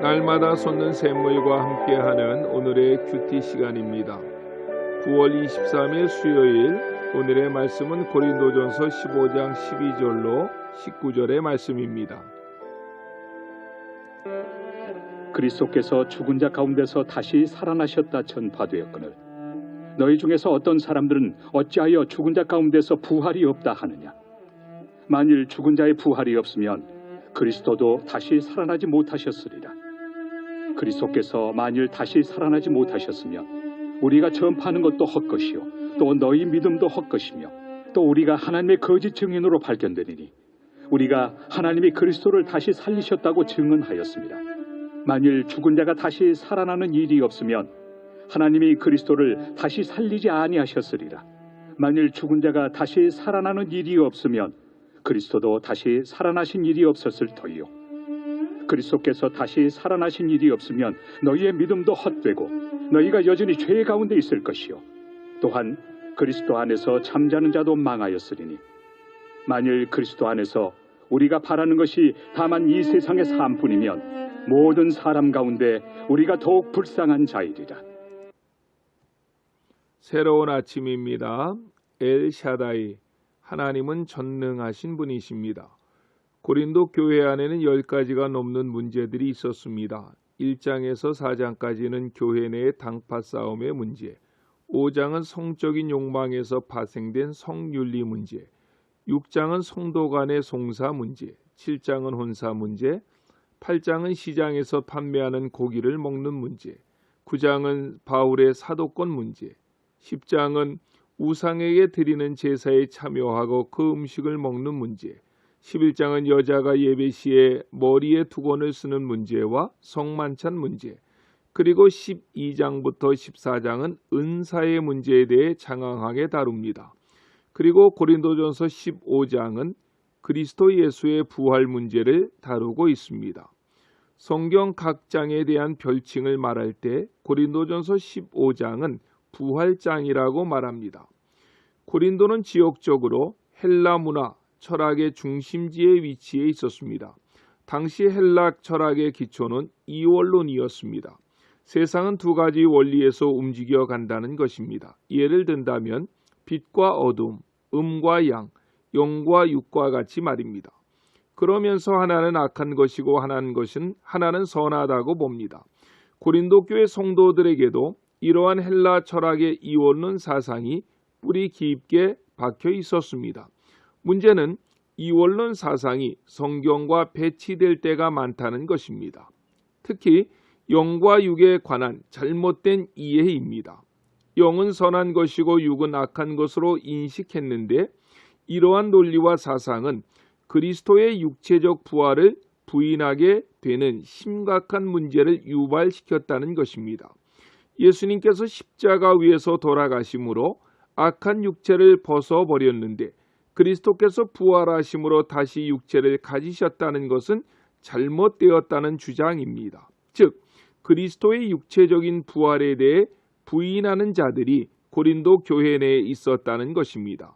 날마다 솟는 샘물과 함께하는 오늘의 큐티 시간입니다. 9월 23일 수요일, 오늘의 말씀은 고린도전서 15장 12절로 19절의 말씀입니다. 그리스도께서 죽은 자 가운데서 다시 살아나셨다 전파되었거늘 너희 중에서 어떤 사람들은 어찌하여 죽은 자 가운데서 부활이 없다 하느냐. 만일 죽은 자의 부활이 없으면 그리스도도 다시 살아나지 못하셨으리라. 그리스도께서 만일 다시 살아나지 못하셨으면 우리가 전파하는 것도 헛것이요 또 너희 믿음도 헛것이며 또 우리가 하나님의 거짓 증인으로 발견되리니 우리가 하나님이 그리스도를 다시 살리셨다고 증언하였습니다. 만일 죽은 자가 다시 살아나는 일이 없으면 하나님이 그리스도를 다시 살리지 아니하셨으리라. 만일 죽은 자가 다시 살아나는 일이 없으면 그리스도도 다시 살아나신 일이 없었을 터이요 그리스도께서 다시 살아나신 일이 없으면 너희의 믿음도 헛되고 너희가 여전히 죄 가운데 있을 것이요 또한 그리스도 안에서 잠자는 자도 망하였으리니 만일 그리스도 안에서 우리가 바라는 것이 다만 이 세상의 삶뿐이면 모든 사람 가운데 우리가 더욱 불쌍한 자이리라. 새로운 아침입니다. 엘샤다이, 하나님은 전능하신 분이십니다. 고린도 교회 안에는 10가지가 넘는 문제들이 있었습니다. 1장에서 4장까지는 교회 내의 당파 싸움의 문제, 5장은 성적인 욕망에서 파생된 성윤리 문제, 6장은 성도 간의 송사 문제, 7장은 혼사 문제, 8장은 시장에서 판매하는 고기를 먹는 문제, 9장은 바울의 사도권 문제, 10장은 우상에게 드리는 제사에 참여하고 그 음식을 먹는 문제, 11장은 여자가 예배 시에 머리에 두건을 쓰는 문제와 성만찬 문제, 그리고 12장부터 14장은 은사의 문제에 대해 장황하게 다룹니다. 그리고 고린도전서 15장은 그리스도 예수의 부활 문제를 다루고 있습니다. 성경 각 장에 대한 별칭을 말할 때 고린도전서 15장은 부활장이라고 말합니다. 고린도는 지역적으로 헬라 문화, 철학의 중심지에 위치해 있었습니다. 당시 헬라 철학의 기초는 이원론이었습니다. 세상은 두 가지 원리에서 움직여 간다는 것입니다. 예를 든다면 빛과 어둠, 음과 양, 영과 육과 같이 말입니다. 그러면서 하나는 악한 것이고 하나는 선하다고 봅니다. 고린도 교회 성도들에게도 이러한 헬라 철학의 이원론 사상이 뿌리 깊게 박혀 있었습니다. 문제는 이원론 사상이 성경과 배치될 때가 많다는 것입니다. 특히 영과 육에 관한 잘못된 이해입니다. 영은 선한 것이고 육은 악한 것으로 인식했는데 이러한 논리와 사상은 그리스도의 육체적 부활을 부인하게 되는 심각한 문제를 유발시켰다는 것입니다. 예수님께서 십자가 위에서 돌아가심으로 악한 육체를 벗어버렸는데 그리스도께서 부활하심으로 다시 육체를 가지셨다는 것은 잘못되었다는 주장입니다. 즉, 그리스도의 육체적인 부활에 대해 부인하는 자들이 고린도 교회 내에 있었다는 것입니다.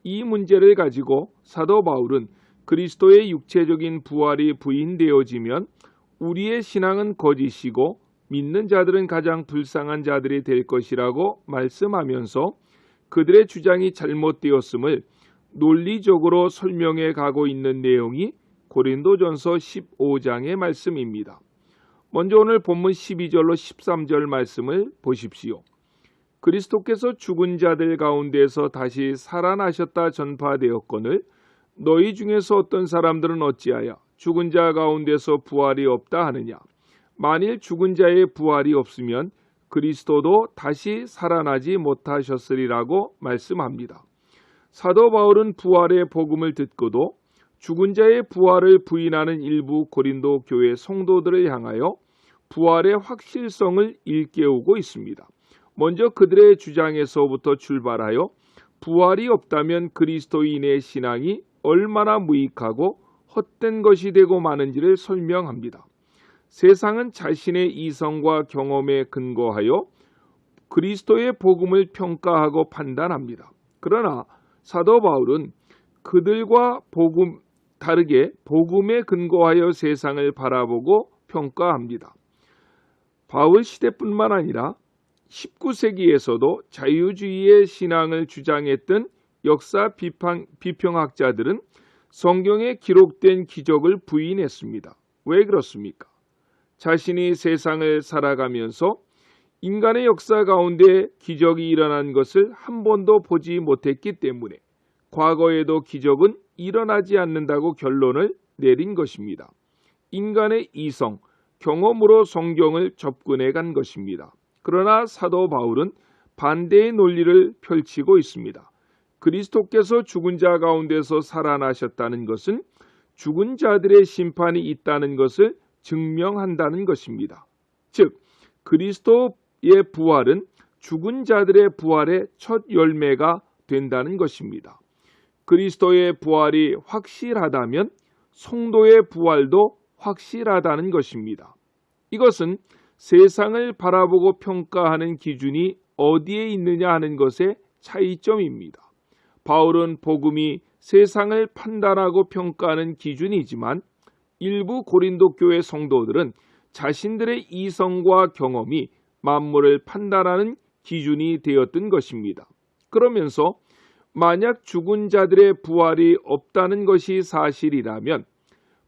이 문제를 가지고 사도 바울은 그리스도의 육체적인 부활이 부인되어지면 우리의 신앙은 거짓이고 믿는 자들은 가장 불쌍한 자들이 될 것이라고 말씀하면서 그들의 주장이 잘못되었음을 논리적으로 설명해 가고 있는 내용이 고린도전서 15장의 말씀입니다. 먼저 오늘 본문 12절로 13절 말씀을 보십시오. 그리스도께서 죽은 자들 가운데서 다시 살아나셨다 전파되었거늘 너희 중에서 어떤 사람들은 어찌하여 죽은 자 가운데서 부활이 없다 하느냐. 만일 죽은 자의 부활이 없으면 그리스도도 다시 살아나지 못하셨으리라고 말씀합니다. 사도 바울은 부활의 복음을 듣고도 죽은 자의 부활을 부인하는 일부 고린도 교회 성도들을 향하여 부활의 확실성을 일깨우고 있습니다. 먼저 그들의 주장에서부터 출발하여 부활이 없다면 그리스도인의 신앙이 얼마나 무익하고 헛된 것이 되고 마는지를 설명합니다. 세상은 자신의 이성과 경험에 근거하여 그리스도의 복음을 평가하고 판단합니다. 그러나 사도 바울은 그들과 다르게 복음에 근거하여 세상을 바라보고 평가합니다. 바울 시대뿐만 아니라 19세기에서도 자유주의의 신앙을 주장했던 역사 비평학자들은 성경에 기록된 기적을 부인했습니다. 왜 그렇습니까? 자신이 세상을 살아가면서 인간의 역사 가운데 기적이 일어난 것을 한 번도 보지 못했기 때문에 과거에도 기적은 일어나지 않는다고 결론을 내린 것입니다. 인간의 이성, 경험으로 성경을 접근해 간 것입니다. 그러나 사도 바울은 반대의 논리를 펼치고 있습니다. 그리스도께서 죽은 자 가운데서 살아나셨다는 것은 죽은 자들의 심판이 있다는 것을 증명한다는 것입니다. 즉, 그리스도의 부활은 죽은 자들의 부활의 첫 열매가 된다는 것입니다. 그리스도의 부활이 확실하다면 성도의 부활도 확실하다는 것입니다. 이것은 세상을 바라보고 평가하는 기준이 어디에 있느냐 하는 것의 차이점입니다. 바울은 복음이 세상을 판단하고 평가하는 기준이지만 일부 고린도 교회 성도들은 자신들의 이성과 경험이 만물을 판단하는 기준이 되었던 것입니다. 그러면서 만약 죽은 자들의 부활이 없다는 것이 사실이라면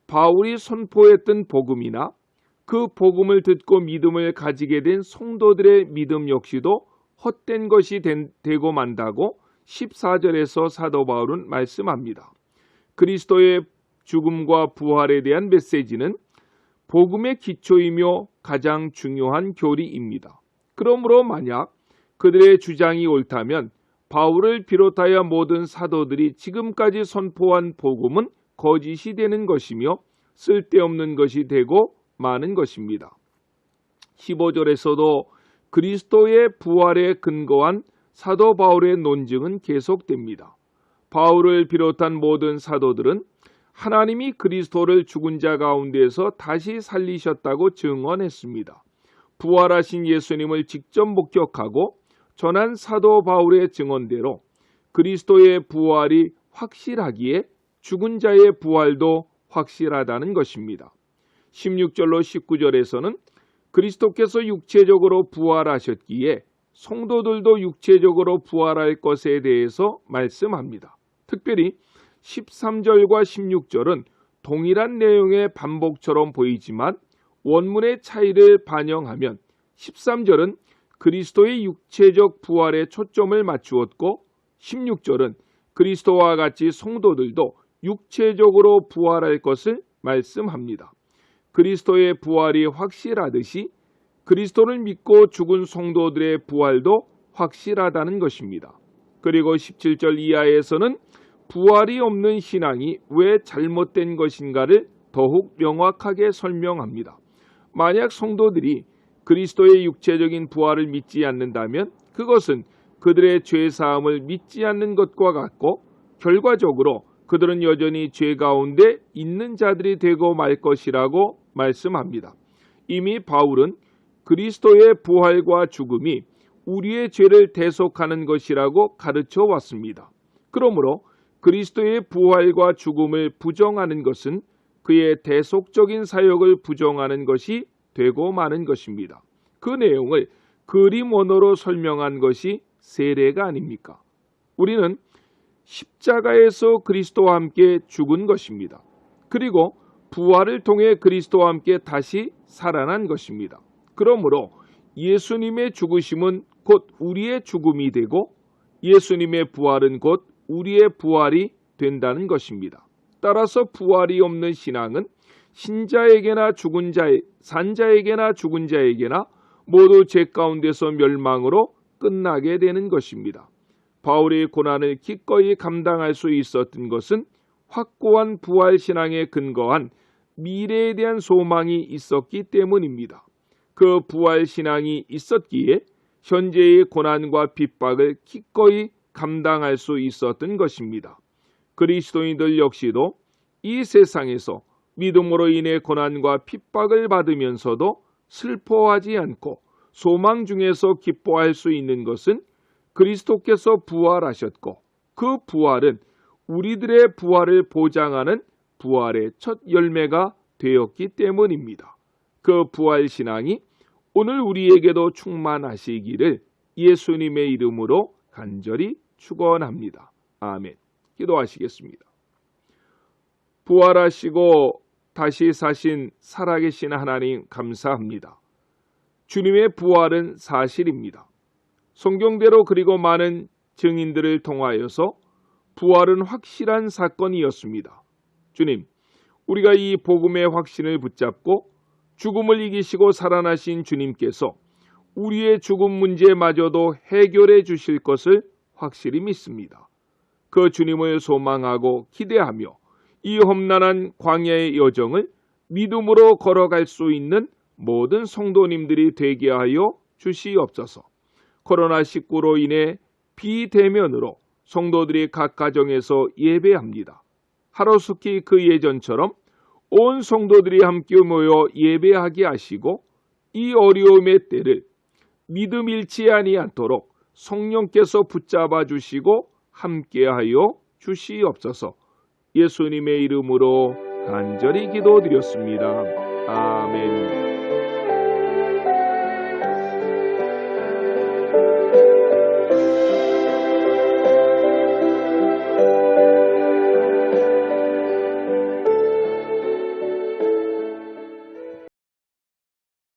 바울이 선포했던 복음이나 그 복음을 듣고 믿음을 가지게 된 성도들의 믿음 역시도 헛된 것이 되고 만다고 14절에서 사도 바울은 말씀합니다. 그리스도의 죽음과 부활에 대한 메시지는 복음의 기초이며 가장 중요한 교리입니다. 그러므로 만약 그들의 주장이 옳다면 바울을 비롯하여 모든 사도들이 지금까지 선포한 복음은 거짓이 되는 것이며 쓸데없는 것이 되고 마는 것입니다. 15절에서도 그리스도의 부활에 근거한 사도 바울의 논증은 계속됩니다. 바울을 비롯한 모든 사도들은 하나님이 그리스도를 죽은 자 가운데서 다시 살리셨다고 증언했습니다. 부활하신 예수님을 직접 목격하고 전한 사도 바울의 증언대로 그리스도의 부활이 확실하기에 죽은 자의 부활도 확실하다는 것입니다. 16절로 19절에서는 그리스도께서 육체적으로 부활하셨기에 성도들도 육체적으로 부활할 것에 대해서 말씀합니다. 특별히 13절과 16절은 동일한 내용의 반복처럼 보이지만 원문의 차이를 반영하면 13절은 그리스도의 육체적 부활에 초점을 맞추었고 16절은 그리스도와 같이 성도들도 육체적으로 부활할 것을 말씀합니다. 그리스도의 부활이 확실하듯이 그리스도를 믿고 죽은 성도들의 부활도 확실하다는 것입니다. 그리고 17절 이하에서는 부활이 없는 신앙이 왜 잘못된 것인가를 더욱 명확하게 설명합니다. 만약 성도들이 그리스도의 육체적인 부활을 믿지 않는다면 그것은 그들의 죄사함을 믿지 않는 것과 같고 결과적으로 그들은 여전히 죄 가운데 있는 자들이 되고 말 것이라고 말씀합니다. 이미 바울은 그리스도의 부활과 죽음이 우리의 죄를 대속하는 것이라고 가르쳐 왔습니다. 그러므로 그리스도의 부활과 죽음을 부정하는 것은 그의 대속적인 사역을 부정하는 것이 되고 마는 것입니다. 그 내용을 그림 언어로 설명한 것이 세례가 아닙니까? 우리는 십자가에서 그리스도와 함께 죽은 것입니다. 그리고 부활을 통해 그리스도와 함께 다시 살아난 것입니다. 그러므로 예수님의 죽으심은 곧 우리의 죽음이 되고 예수님의 부활은 곧 우리의 부활이 된다는 것입니다. 따라서 부활이 없는 신앙은 신자에게나 죽은 자에, 산자에게나 죽은 자에게나 모두 죄 가운데서 멸망으로 끝나게 되는 것입니다. 바울의 고난을 기꺼이 감당할 수 있었던 것은 확고한 부활 신앙에 근거한 미래에 대한 소망이 있었기 때문입니다. 그 부활 신앙이 있었기에 현재의 고난과 핍박을 기꺼이 감당할 수 있었던 것입니다. 그리스도인들 역시도 이 세상에서 믿음으로 인해 고난과 핍박을 받으면서도 슬퍼하지 않고 소망 중에서 기뻐할 수 있는 것은 그리스도께서 부활하셨고 그 부활은 우리들의 부활을 보장하는 부활의 첫 열매가 되었기 때문입니다. 그 부활 신앙이 오늘 우리에게도 충만하시기를 예수님의 이름으로 간절히 축원합니다. 아멘. 기도하시겠습니다. 부활하시고 다시 사신 살아계신 하나님 감사합니다. 주님의 부활은 사실입니다. 성경대로 그리고 많은 증인들을 통하여서 부활은 확실한 사건이었습니다. 주님, 우리가 이 복음의 확신을 붙잡고 죽음을 이기시고 살아나신 주님께서 우리의 죽음 문제마저도 해결해 주실 것을 확실히 믿습니다. 그 주님을 소망하고 기대하며 이 험난한 광야의 여정을 믿음으로 걸어갈 수 있는 모든 성도님들이 되게 하여 주시옵소서. 코로나19로 인해 비대면으로 성도들이 각 가정에서 예배합니다. 하루속히 그 예전처럼 온 성도들이 함께 모여 예배하게 하시고 이 어려움의 때를 믿음 잃지 아니하도록 성령께서 붙잡아 주시고 함께하여 주시옵소서. 예수님의 이름으로 간절히 기도드렸습니다. 아멘.